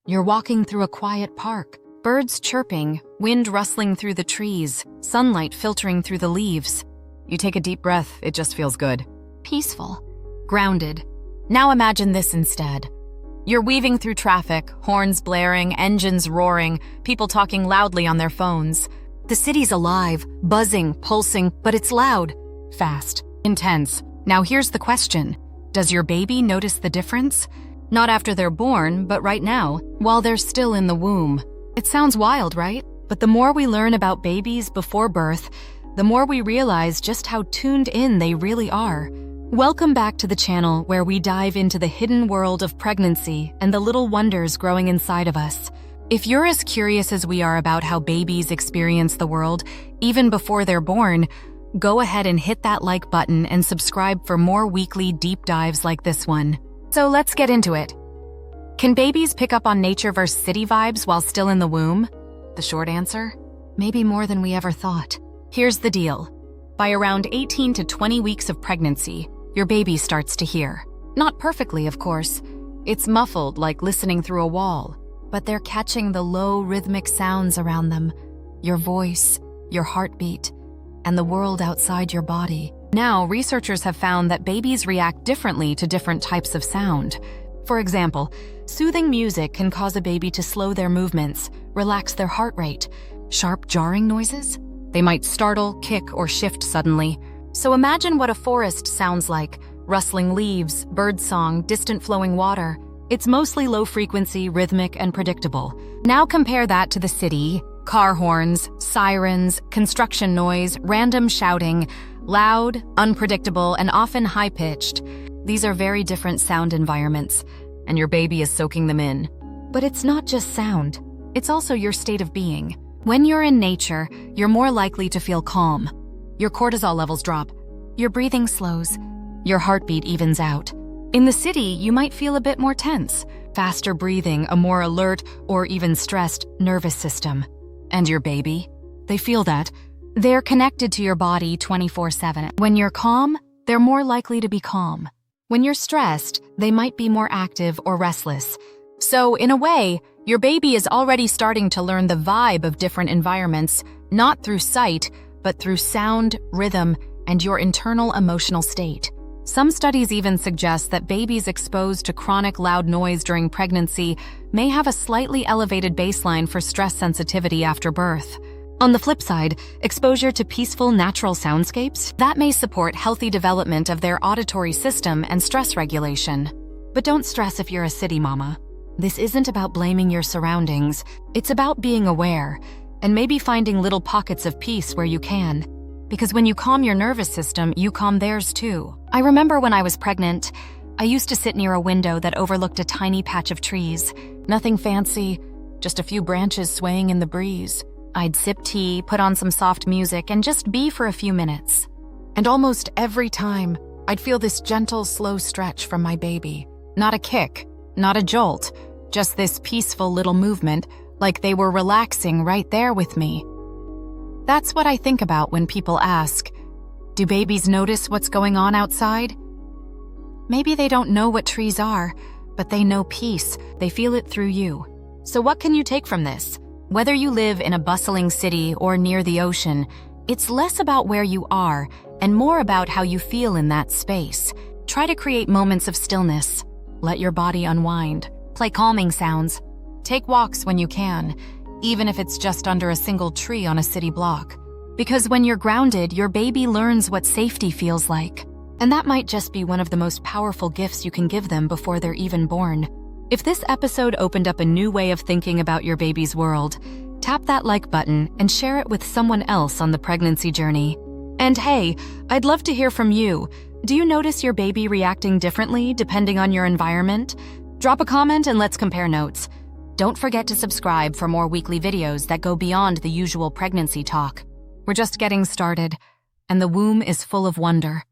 You're walking through a quiet park, birds chirping, wind rustling through the trees, sunlight filtering through the leaves. You take a deep breath, it just feels good. Peaceful. Grounded. Now imagine this instead. You're weaving through traffic, horns blaring, engines roaring, people talking loudly on their phones. The city's alive, buzzing, pulsing, but it's loud, fast, intense. Now here's the question. Does your baby notice the difference? Not after they're born, but right now, while they're still in the womb. It sounds wild, right? But the more we learn about babies before birth, the more we realize just how tuned in they really are. Welcome back to the channel where we dive into the hidden world of pregnancy and the little wonders growing inside of us. If you're as curious as we are about how babies experience the world, even before they're born, go ahead and hit that like button and subscribe for more weekly deep dives like this one. So let's get into it. Can babies pick up on nature versus city vibes while still in the womb? The short answer? Maybe more than we ever thought. Here's the deal. By around 18 to 20 weeks of pregnancy, your baby starts to hear. Not perfectly, of course. It's muffled like listening through a wall, but they're catching the low rhythmic sounds around them, your voice, your heartbeat, and the world outside your body. Now, researchers have found that babies react differently to different types of sound. For example, soothing music can cause a baby to slow their movements, relax their heart rate. Sharp, jarring noises? They might startle, kick, or shift suddenly. So imagine what a forest sounds like. Rustling leaves, birdsong, distant flowing water. It's mostly low-frequency, rhythmic, and predictable. Now compare that to the city. Car horns, sirens, construction noise, random shouting, loud, unpredictable, and often high-pitched. These are very different sound environments, and your baby is soaking them in. But it's not just sound. It's also your state of being. When you're in nature, you're more likely to feel calm. Your cortisol levels drop. Your breathing slows. Your heartbeat evens out. In the city, you might feel a bit more tense, faster breathing, a more alert or even stressed nervous system. And your baby? They feel that. They're connected to your body 24/7. When you're calm, they're more likely to be calm. When you're stressed, they might be more active or restless. So, in a way, your baby is already starting to learn the vibe of different environments, not through sight, but through sound, rhythm, and your internal emotional state. Some studies even suggest that babies exposed to chronic loud noise during pregnancy may have a slightly elevated baseline for stress sensitivity after birth. On the flip side, exposure to peaceful natural soundscapes, that may support healthy development of their auditory system and stress regulation. But don't stress if you're a city mama. This isn't about blaming your surroundings. It's about being aware, and maybe finding little pockets of peace where you can. Because when you calm your nervous system, you calm theirs too. I remember when I was pregnant, I used to sit near a window that overlooked a tiny patch of trees. Nothing fancy, just a few branches swaying in the breeze. I'd sip tea, put on some soft music, and just be for a few minutes. And almost every time, I'd feel this gentle, slow stretch from my baby. Not a kick, not a jolt, just this peaceful little movement, like they were relaxing right there with me. That's what I think about when people ask, do babies notice what's going on outside? Maybe they don't know what trees are, but they know peace. They feel it through you. So what can you take from this? Whether you live in a bustling city or near the ocean, it's less about where you are and more about how you feel in that space. Try to create moments of stillness. Let your body unwind. Play calming sounds. Take walks when you can, even if it's just under a single tree on a city block. Because when you're grounded, your baby learns what safety feels like. And that might just be one of the most powerful gifts you can give them before they're even born. If this episode opened up a new way of thinking about your baby's world, tap that like button and share it with someone else on the pregnancy journey. And hey, I'd love to hear from you. Do you notice your baby reacting differently depending on your environment? Drop a comment and let's compare notes. Don't forget to subscribe for more weekly videos that go beyond the usual pregnancy talk. We're just getting started, and the womb is full of wonder.